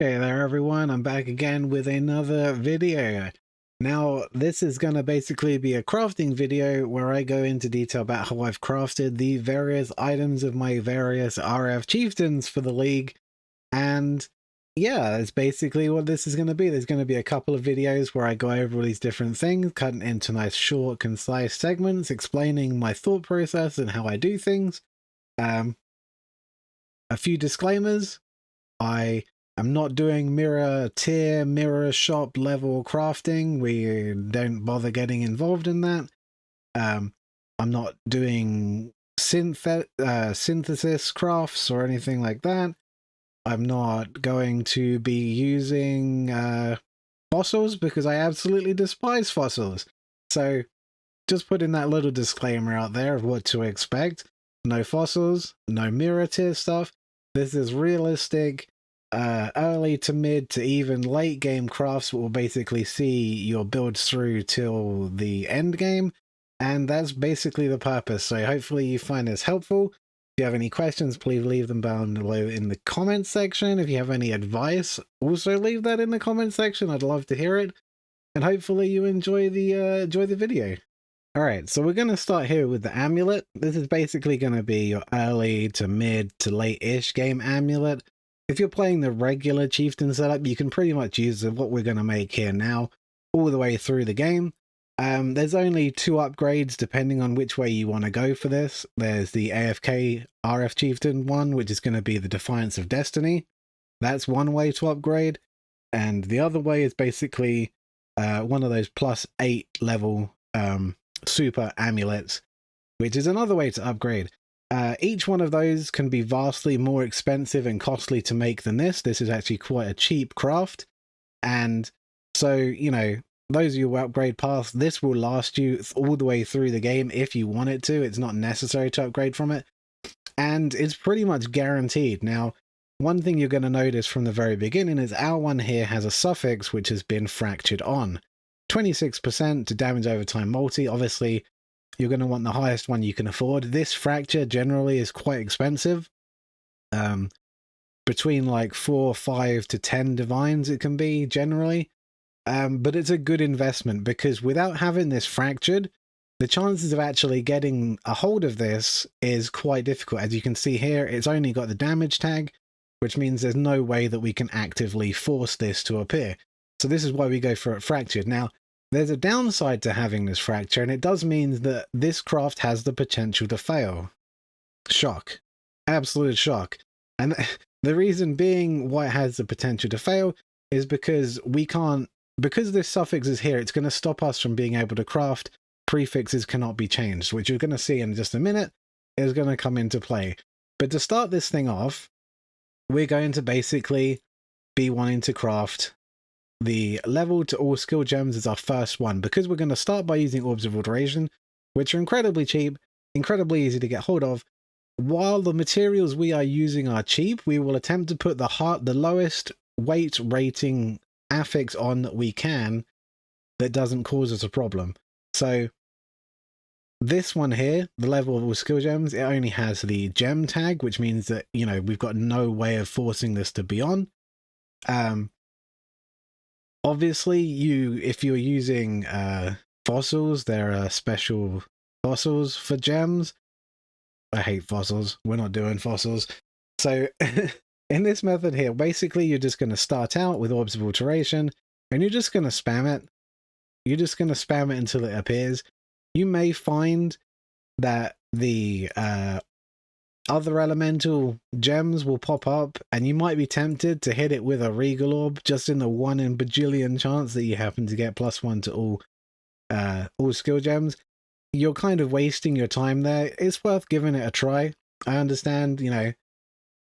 Hey there everyone, I'm back again with another video. Now, this is going to basically be a crafting video where I go into detail about how I've crafted the various items of my various RF chieftains for the league. And yeah, that's basically what this is going to be. There's going to be a couple of videos where I go over all these different things, cut into nice short, concise segments, explaining my thought process and how I do things. A few disclaimers. I am not doing mirror tier, mirror shop level crafting. We don't bother getting involved in that. I'm not doing synthesis crafts or anything like that. I'm not going to be using fossils because I absolutely despise fossils. So just putting that little disclaimer out there of what to expect. No fossils, no mirror tier stuff. This is realistic, early to mid to even late game crafts that will basically see your builds through till the end game. And that's basically the purpose. So hopefully you find this helpful. If you have any questions, please leave them down below in the comments section. If you have any advice, also leave that in the comments section. I'd love to hear it. And hopefully you enjoy the video. All right, so we're going to start here with the Amulet. This is basically going to be your early to mid to late-ish game Amulet. If you're playing the regular Chieftain setup, you can pretty much use what we're going to make here now all the way through the game. There's only 2 upgrades depending on which way you want to go for this. There's the AFK RF Chieftain one, which is going to be the Defiance of Destiny. That's one way to upgrade. And the other way is basically one of those +8 level super amulets, which is another way to upgrade. Each one of those can be vastly more expensive and costly to make than this. This is actually quite a cheap craft. And so, you know, those of you who upgrade past, this will last you all the way through the game if you want it to. It's not necessary to upgrade from it. And it's pretty much guaranteed. Now, one thing you're going to notice from the very beginning is our one here has a suffix which has been fractured on. 26% to damage over time multi. Obviously, you're going to want the highest one you can afford. This fracture generally is quite expensive. Between like 4, 5 to 10 divines it can be generally. But it's a good investment because without having this fractured, the chances of actually getting a hold of this is quite difficult. As you can see here, it's only got the damage tag, which means there's no way that we can actively force this to appear. So this is why we go for it fractured. Now, there's a downside to having this fracture, and it does mean that this craft has the potential to fail. Shock. Absolute shock. And the reason being why it has the potential to fail is because we can't, because this suffix is here, it's going to stop us from being able to craft. Prefixes cannot be changed, which you're going to see in just a minute is going to come into play. But to start this thing off, we're going to basically be wanting to craft the level to all skill gems as our first one, because we're going to start by using orbs of alteration, which are incredibly cheap, incredibly easy to get hold of. While the materials we are using are cheap, we will attempt to put the lowest weight rating affix on that we can that doesn't cause us a problem. So this one here, the level of all skill gems, it only has the gem tag, which means that, you know, we've got no way of forcing this to be on. Obviously, if you're using fossils, there are special fossils for gems. I hate fossils. We're not doing fossils. So in this method here, basically, you're just going to start out with orbs of alteration, and you're just going to spam it. You're just going to spam it until it appears. You may find that the other elemental gems will pop up, and you might be tempted to hit it with a regal orb just in the 1 in bajillion chance that you happen to get +1 to all skill gems. You're kind of wasting your time there. It's worth giving it a try. I understand, you know,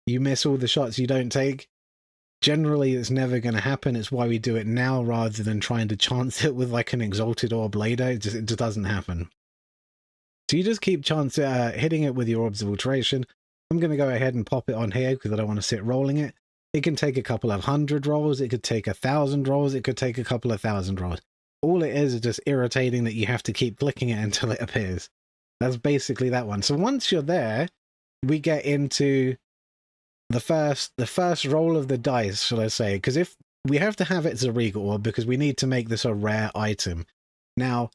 you miss all the shots you don't take. Generally, it's never going to happen. It's why we do it now rather than trying to chance it with like an exalted orb later. It just doesn't happen. So you just keep hitting it with your orbs of alteration. I'm going to go ahead and pop it on here because I don't want to sit rolling it. It can take a couple of 100 rolls. It could take 1,000 rolls. It could take a couple of 1,000 rolls. All it is just irritating that you have to keep clicking it until it appears. That's basically that one. So once you're there, we get into the first roll of the dice, shall I say, because if we have to have it as a regal orb because we need to make this a rare item. Now,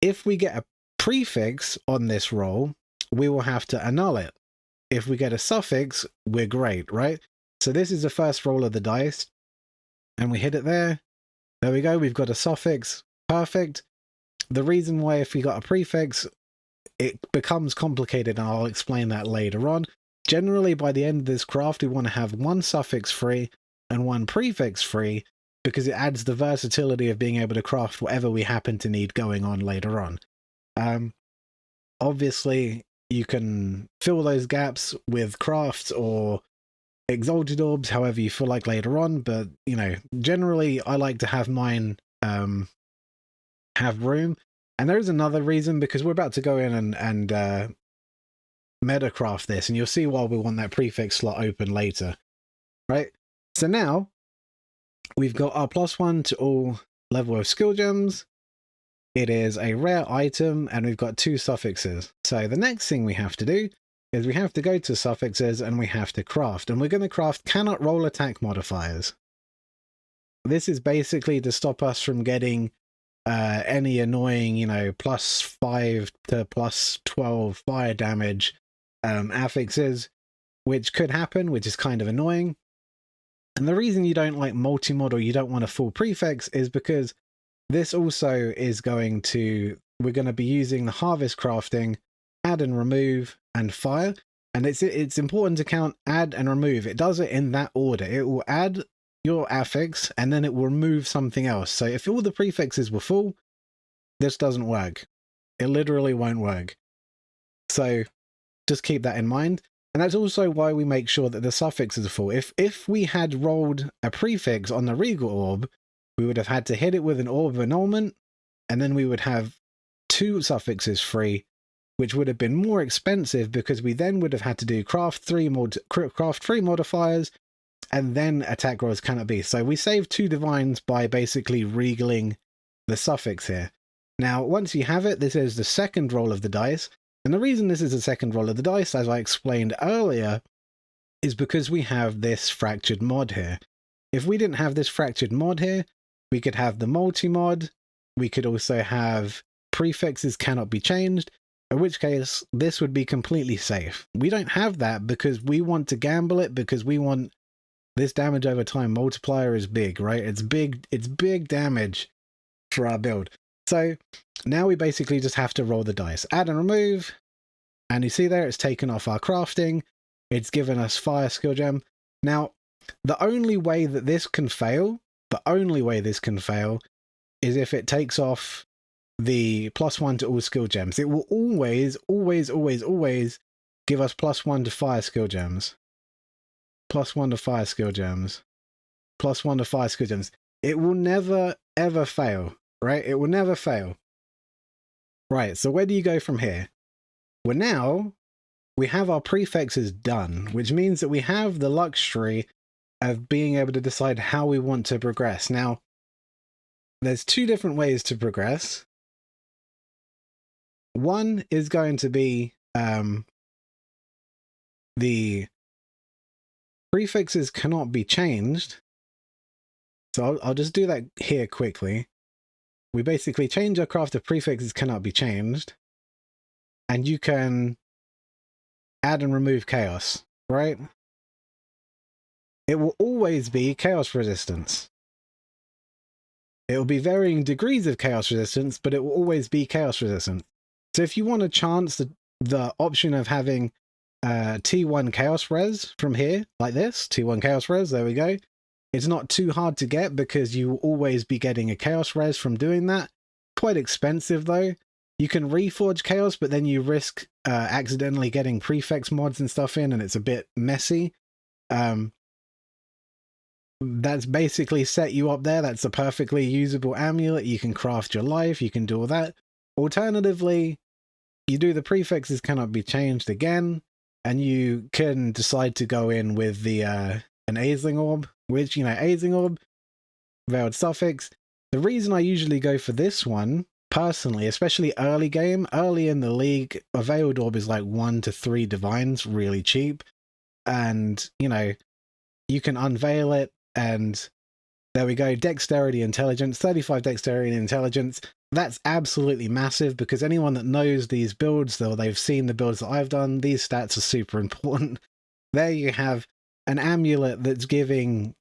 if we get a prefix on this roll, we will have to annul it. If we get a suffix, we're great, right? So this is the first roll of the dice, and we hit it there. There we go, we've got a suffix. Perfect. The reason why if we got a prefix, it becomes complicated, and I'll explain that later on. Generally, by the end of this craft, we want to have one suffix free and one prefix free, because it adds the versatility of being able to craft whatever we happen to need going on later on. Obviously, you can fill those gaps with crafts or exalted orbs, however you feel like later on, but, you know, generally I like to have mine have room. And there is another reason, because we're about to go in and metacraft this, and you'll see why we want that prefix slot open later, right? So now we've got our +1 to all level of skill gems. It is a rare item, and we've got 2 suffixes. So the next thing we have to do is we have to go to suffixes and we have to craft, and we're going to craft cannot roll attack modifiers. This is basically to stop us from getting any annoying, you know, +5 to +12 fire damage affixes, which could happen, which is kind of annoying. And the reason you don't like multi-mod or you don't want a full prefix is because this also is going to, we're going to be using the harvest crafting, add and remove, and fire. And it's important to count add and remove. It does it in that order. It will add your affix and then it will remove something else. So if all the prefixes were full, this doesn't work. It literally won't work. So just keep that in mind. And that's also why we make sure that the suffixes are full. If we had rolled a prefix on the regal orb, we would have had to hit it with an orb of annulment, and then we would have 2 suffixes free, which would have been more expensive because we then would have had to do craft 3 modifiers, and then attack rolls cannot be. So we saved 2 divines by basically regaling the suffix here. Now, once you have it, this is the second roll of the dice. And the reason this is the second roll of the dice, as I explained earlier, is because we have this fractured mod here. If we didn't have this fractured mod here, we could have the multi-mod. We could also have prefixes cannot be changed, in which case this would be completely safe. We don't have that because we want to gamble it, because we want this damage over time multiplier is big, right? It's big damage for our build. So now we basically just have to roll the dice. Add and remove. And you see there, it's taken off our crafting. It's given us fire skill gem. Now, the only way that this can fail, is if it takes off the +1 to all skill gems. It will always give us +1 to fire skill gems. +1 to fire skill gems. +1 to fire skill gems. It will never, ever fail. Right? It will never fail. Right, so where do you go from here? Well, now we have our prefixes done, which means that we have the luxury of being able to decide how we want to progress. Now, there's 2 different ways to progress. One is going to be the prefixes cannot be changed. So I'll just do that here quickly. We basically change our craft of prefixes cannot be changed, and you can add and remove chaos, right? It will always be chaos resistance. It will be varying degrees of chaos resistance, but it will always be chaos resistant. So if you want to chance the option of having T1 chaos res from here, like this, T1 chaos res, there we go. It's not too hard to get because you will always be getting a chaos res from doing that. Quite expensive though. You can reforge chaos, but then you risk accidentally getting prefix mods and stuff in, and it's a bit messy. That's basically set you up there. That's a perfectly usable amulet. You can craft your life. You can do all that. Alternatively, you do the prefixes cannot be changed again, and you can decide to go in with the an Aisling orb, which, you know, Aisling orb, veiled suffix. The reason I usually go for this one, personally, especially early game, early in the league, a veiled orb is like 1 to 3 divines, really cheap. and, you know, you can unveil it, and there we go. Dexterity, intelligence, 35 dexterity and intelligence. That's absolutely massive, because anyone that knows these builds, though they've seen the builds that I've done, these stats are super important. There you have an amulet that's giving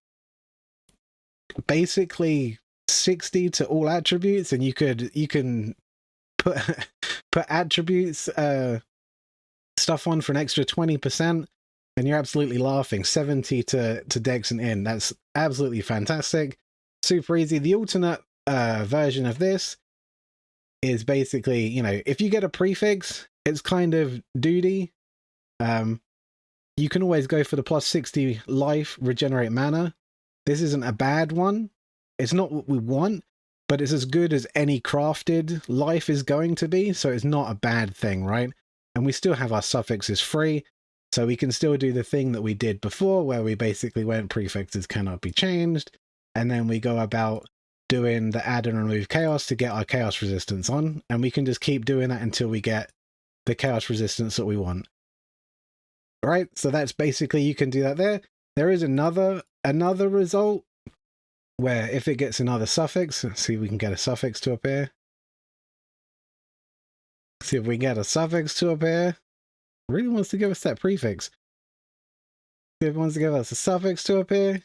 basically 60 to all attributes, and you can put put attributes stuff on for an extra 20%, and you're absolutely laughing. 70 to dex and in. That's absolutely fantastic. Super easy. The alternate version of this is basically, you know, if you get a prefix, it's kind of duty. You can always go for the plus 60 life, regenerate mana. This isn't a bad one. It's not what we want, but it's as good as any crafted life is going to be, so it's not a bad thing, right? And we still have our suffixes free, so we can still do the thing that we did before, where we basically went prefixes cannot be changed, and then we go about doing the add and remove chaos to get our chaos resistance on, and we can just keep doing that until we get the chaos resistance that we want. Right, so that's basically, you can do that there. There is another result where if it gets another suffix, let's see if we can get a suffix to appear. See if we can get a suffix to appear. It really wants to give us that prefix. See if it wants to give us a suffix to appear.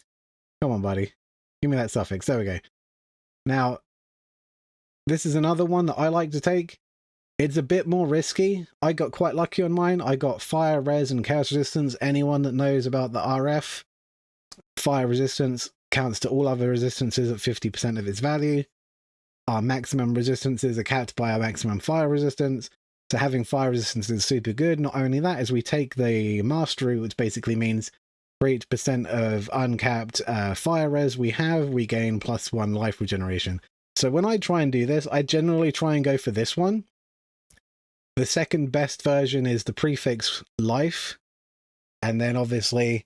Come on, buddy. Give me that suffix. There we go. Now, this is another one that I like to take. It's a bit more risky. I got quite lucky on mine. I got fire, res, and chaos resistance. Anyone that knows about the RF, fire resistance counts to all other resistances at 50% of its value. Our maximum resistances are capped by our maximum fire resistance. So having fire resistance is super good. Not only that, as we take the mastery, which basically means for each percent of uncapped fire res we have, we gain +1 life regeneration. So when I try and do this, I generally try and go for this one. The second best version is the prefix life. And then obviously,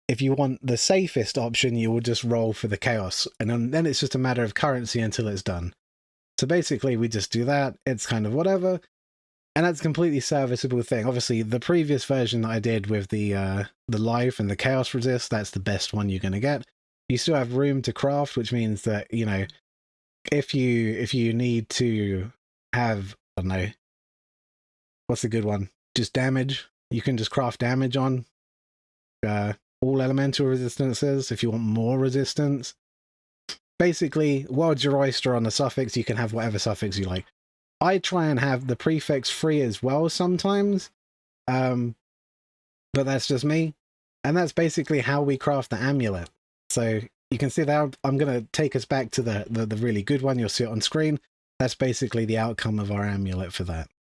if you want the safest option, you will just roll for the chaos. And then it's just a matter of currency until it's done. So basically, we just do that. It's kind of whatever. And that's a completely serviceable thing. Obviously, the previous version that I did with the life and the chaos resist, that's the best one you're going to get. You still have room to craft, which means that, you know, if you need to have, I don't know, what's a good one? Just damage. You can just craft damage on all elemental resistances if you want more resistance. Basically, world's your oyster on the suffix. You can have whatever suffix you like. I try and have the prefix free as well sometimes, but that's just me. And that's basically how we craft the amulet. So you can see that I'm going to take us back to the really good one. You'll see it on screen. That's basically the outcome of our amulet for that.